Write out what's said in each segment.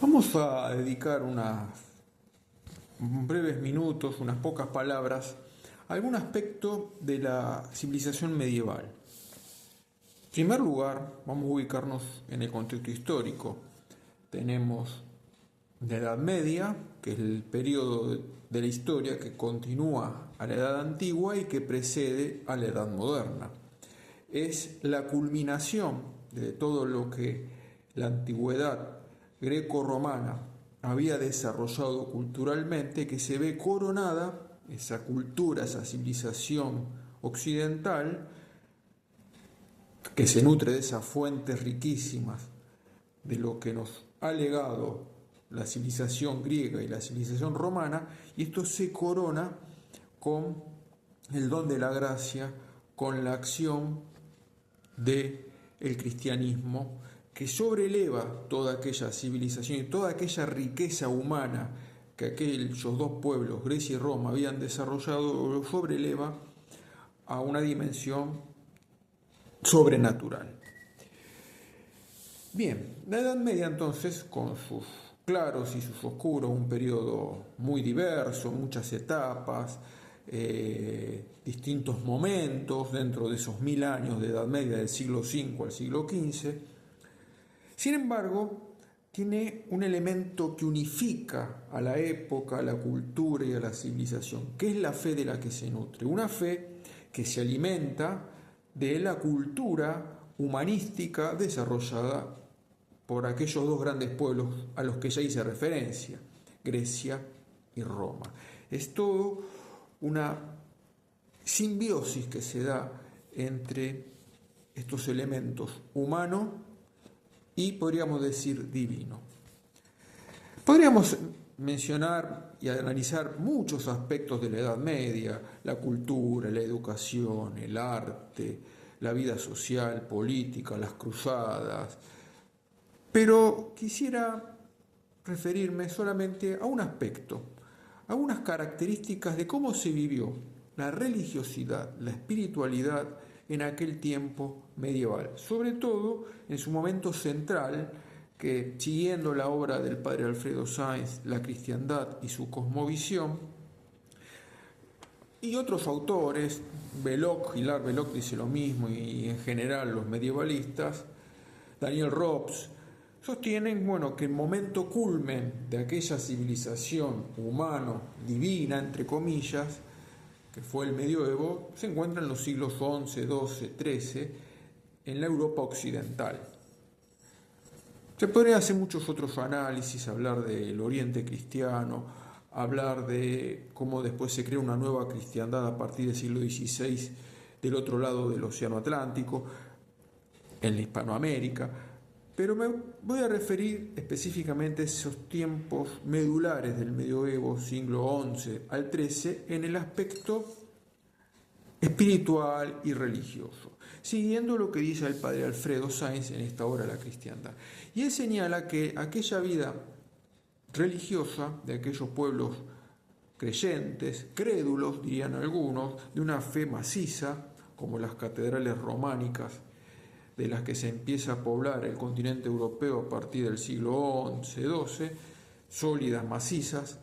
Vamos a dedicar unos breves minutos, unas pocas palabras, a algún aspecto de la civilización medieval. En primer lugar, vamos a ubicarnos en el contexto histórico. Tenemos la Edad Media, que es el periodo de la historia que continúa a la Edad Antigua y que precede a la Edad Moderna. Es la culminación de todo lo que la antigüedad greco-romana había desarrollado culturalmente, que se ve coronada, esa cultura, esa civilización occidental, que se nutre de esas fuentes riquísimas de lo que nos ha legado la civilización griega y la civilización romana, y esto se corona con el don de la gracia, con la acción del cristianismo, que sobreleva toda aquella civilización y toda aquella riqueza humana que aquellos dos pueblos, Grecia y Roma, habían desarrollado, lo sobreleva a una dimensión sobrenatural. Bien, la Edad Media entonces, con sus claros y sus oscuros, un periodo muy diverso, muchas etapas, distintos momentos dentro de esos 1000 años de Edad Media, del siglo V al siglo XV. Sin embargo, tiene un elemento que unifica a la época, a la cultura y a la civilización, que es la fe de la que se nutre. Una fe que se alimenta de la cultura humanística desarrollada por aquellos dos grandes pueblos a los que ya hice referencia, Grecia y Roma. Es todo una simbiosis que se da entre estos elementos humanos y, podríamos decir, divino. Podríamos mencionar y analizar muchos aspectos de la Edad Media: la cultura, la educación, el arte, la vida social, política, las cruzadas, pero quisiera referirme solamente a un aspecto, a unas características de cómo se vivió la religiosidad, la espiritualidad en aquel tiempo medieval, sobre todo en su momento central, que, siguiendo la obra del padre Alfredo Sáenz, La cristiandad y su cosmovisión, y otros autores, Hilaire Belloc dice lo mismo, y en general los medievalistas, Daniel Robs, sostienen que el momento culmen de aquella civilización humano, divina, entre comillas, que fue el medioevo, se encuentra en los siglos XI, XII, XIII, en la Europa occidental. Se podría hacer muchos otros análisis, hablar del Oriente cristiano, hablar de cómo después se crea una nueva cristiandad a partir del siglo XVI del otro lado del Océano Atlántico, en la Hispanoamérica, pero me voy a referir específicamente a esos tiempos medulares del medioevo, siglo XI al XIII, en el aspecto espiritual y religioso, siguiendo lo que dice el padre Alfredo Sáenz en esta obra La cristiandad. Y él señala que aquella vida religiosa de aquellos pueblos creyentes, crédulos, dirían algunos, de una fe maciza, como las catedrales románicas de las que se empieza a poblar el continente europeo a partir del siglo XI-XII, sólidas, macizas,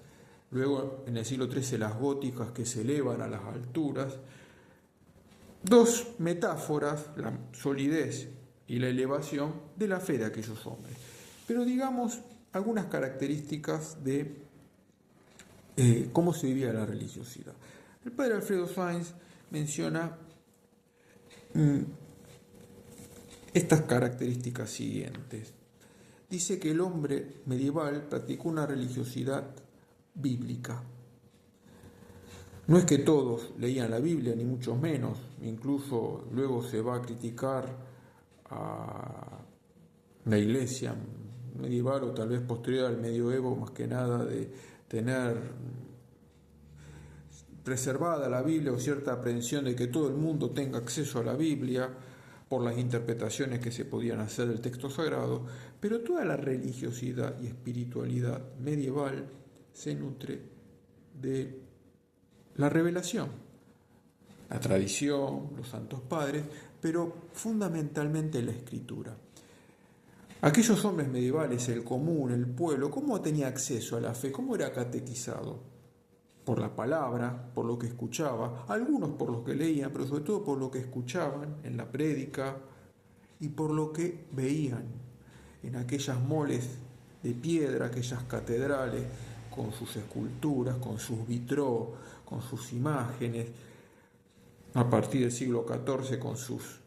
luego en el siglo XIII las góticas que se elevan a las alturas. Dos metáforas, la solidez y la elevación de la fe de aquellos hombres. Pero digamos algunas características de cómo se vivía la religiosidad. El padre Alfredo Sáenz menciona estas características siguientes. Dice que el hombre medieval practicó una religiosidad bíblica. No es que todos leían la Biblia, ni mucho menos, incluso luego se va a criticar a la iglesia medieval o tal vez posterior al medioevo, más que nada de tener preservada la Biblia o cierta aprehensión de que todo el mundo tenga acceso a la Biblia por las interpretaciones que se podían hacer del texto sagrado, pero toda la religiosidad y espiritualidad medieval se nutre de la revelación, la tradición, los santos padres, pero fundamentalmente la escritura. Aquellos hombres medievales, el común, el pueblo, ¿cómo tenía acceso a la fe? ¿Cómo era catequizado? Por la palabra, por lo que escuchaba, algunos por lo que leían, pero sobre todo por lo que escuchaban en la prédica y por lo que veían en aquellas moles de piedra, aquellas catedrales, con sus esculturas, con sus vitrós, con sus imágenes, a partir del siglo XIV con sus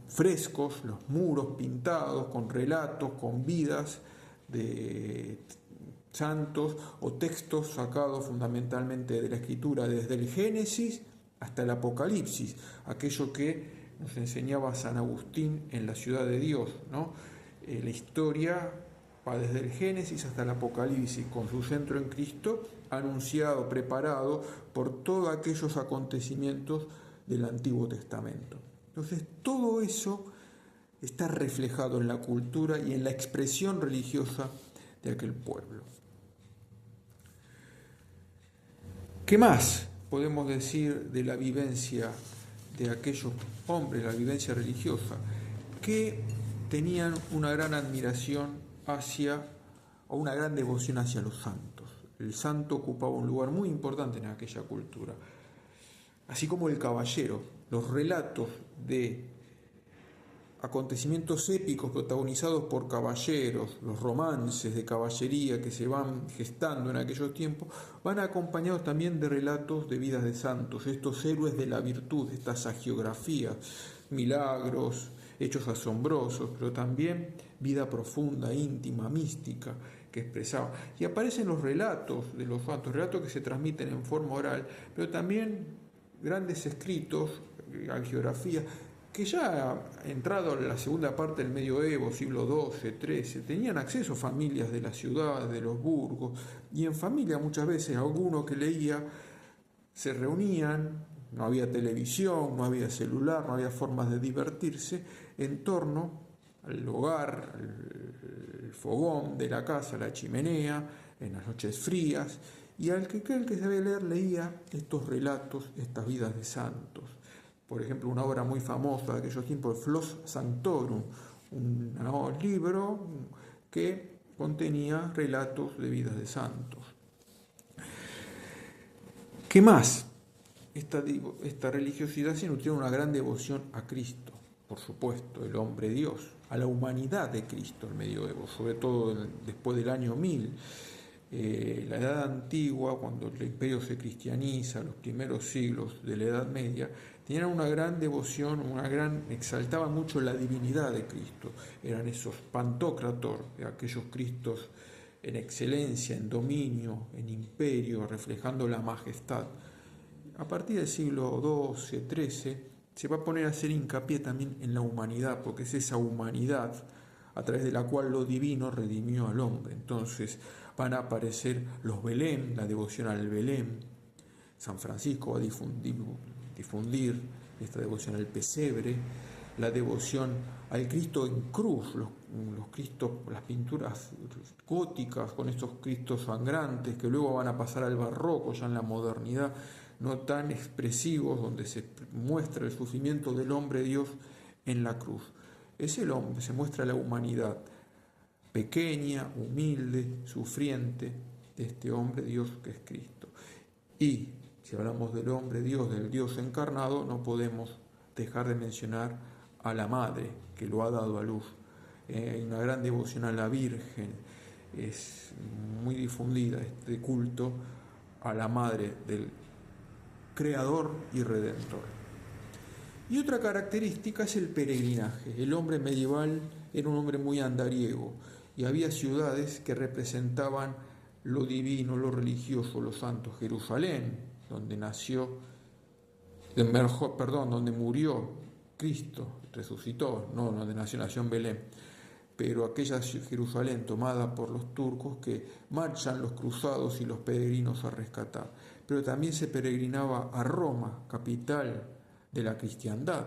frescos, los muros pintados con relatos, con vidas de santos o textos sacados fundamentalmente de la escritura desde el Génesis hasta el Apocalipsis, aquello que nos enseñaba San Agustín en la Ciudad de Dios, ¿no? La historia va desde el Génesis hasta el Apocalipsis, con su centro en Cristo, anunciado, preparado por todos aquellos acontecimientos del Antiguo Testamento. Entonces, todo eso está reflejado en la cultura y en la expresión religiosa de aquel pueblo. ¿Qué más podemos decir de la vivencia de aquellos hombres, la vivencia religiosa, que tenían una gran admiración o una gran devoción hacia los santos? El santo ocupaba un lugar muy importante en aquella cultura, así como el caballero. Los relatos de acontecimientos épicos protagonizados por caballeros, los romances de caballería que se van gestando en aquellos tiempos, van acompañados también de relatos de vidas de santos, estos héroes de la virtud, estas hagiografías, milagros, hechos asombrosos, pero también vida profunda, íntima, mística, que expresaba. Y aparecen los relatos de los santos, relatos que se transmiten en forma oral, pero también grandes escritos, hagiografías, que ya entrado en la segunda parte del medioevo, siglo XII, XIII, tenían acceso a familias de las ciudades, de los burgos, y en familia muchas veces alguno que leía se reunían, no había televisión, no había celular, no había formas de divertirse, en torno al hogar, al fogón de la casa, la chimenea, en las noches frías, y el que sabía leer leía estos relatos, estas vidas de santos. Por ejemplo, una obra muy famosa de aquellos tiempos, Flos Sanctorum, un libro que contenía relatos de vidas de santos. ¿Qué más? Esta religiosidad se nutrió de una gran devoción a Cristo, por supuesto, el hombre Dios, a la humanidad de Cristo, el medioevo, sobre todo después del año 1000. La Edad Antigua, cuando el imperio se cristianiza, los primeros siglos de la Edad Media, tenían una gran devoción, exaltaban mucho la divinidad de Cristo. Eran esos pantocrator, aquellos Cristos en excelencia, en dominio, en imperio, reflejando la majestad. A partir del siglo XII, XIII, se va a poner a hacer hincapié también en la humanidad, porque es esa humanidad a través de la cual lo divino redimió al hombre. Entonces van a aparecer los Belén, la devoción al Belén. San Francisco va a difundir esta devoción al pesebre, la devoción al Cristo en cruz, los Cristos, las pinturas góticas con estos Cristos sangrantes que luego van a pasar al barroco, ya en la modernidad, no tan expresivos, donde se muestra el sufrimiento del hombre Dios en la cruz. Es el hombre, se muestra la humanidad pequeña, humilde, sufriente de este hombre Dios que es Cristo. Y si hablamos del hombre Dios, del Dios encarnado, no podemos dejar de mencionar a la Madre que lo ha dado a luz. Hay una gran devoción a la Virgen, es muy difundida este culto a la Madre del Creador y Redentor. Y otra característica es el peregrinaje. El hombre medieval era un hombre muy andariego y había ciudades que representaban lo divino, lo religioso, lo santo. Jerusalén, donde donde murió Cristo, resucitó, no donde nació en Belén, pero aquella Jerusalén tomada por los turcos que marchan los cruzados y los peregrinos a rescatar. Pero también se peregrinaba a Roma, capital de la cristiandad.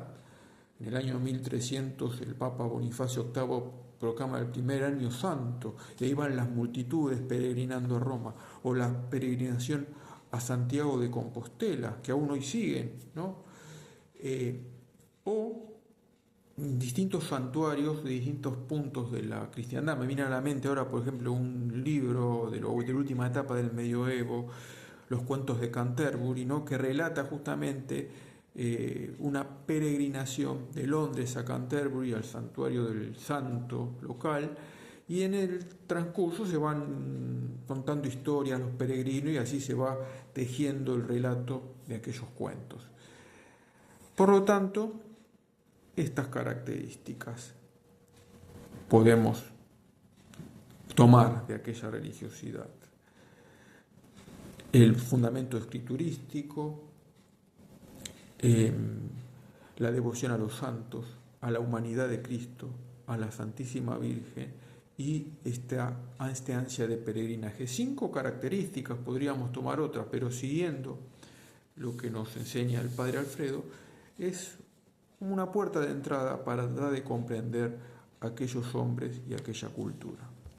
En el año 1300 el Papa Bonifacio VIII proclama el primer año santo, y ahí van las multitudes peregrinando a Roma, o la peregrinación a Santiago de Compostela, que aún hoy siguen, ¿no? O distintos santuarios de distintos puntos de la cristiandad. Me viene a la mente ahora, por ejemplo, un libro de la última etapa del medioevo, Los cuentos de Canterbury, ¿no? Que relata justamente una peregrinación de Londres a Canterbury, al santuario del santo local, y en el transcurso se van contando historias los peregrinos y así se va tejiendo el relato de aquellos cuentos. Por lo tanto, estas características podemos tomar de aquella religiosidad. El fundamento escriturístico, la devoción a los santos, a la humanidad de Cristo, a la Santísima Virgen y esta ansia de peregrinaje. 5 características, podríamos tomar otras, pero siguiendo lo que nos enseña el Padre Alfredo, es una puerta de entrada para tratar de comprender aquellos hombres y aquella cultura.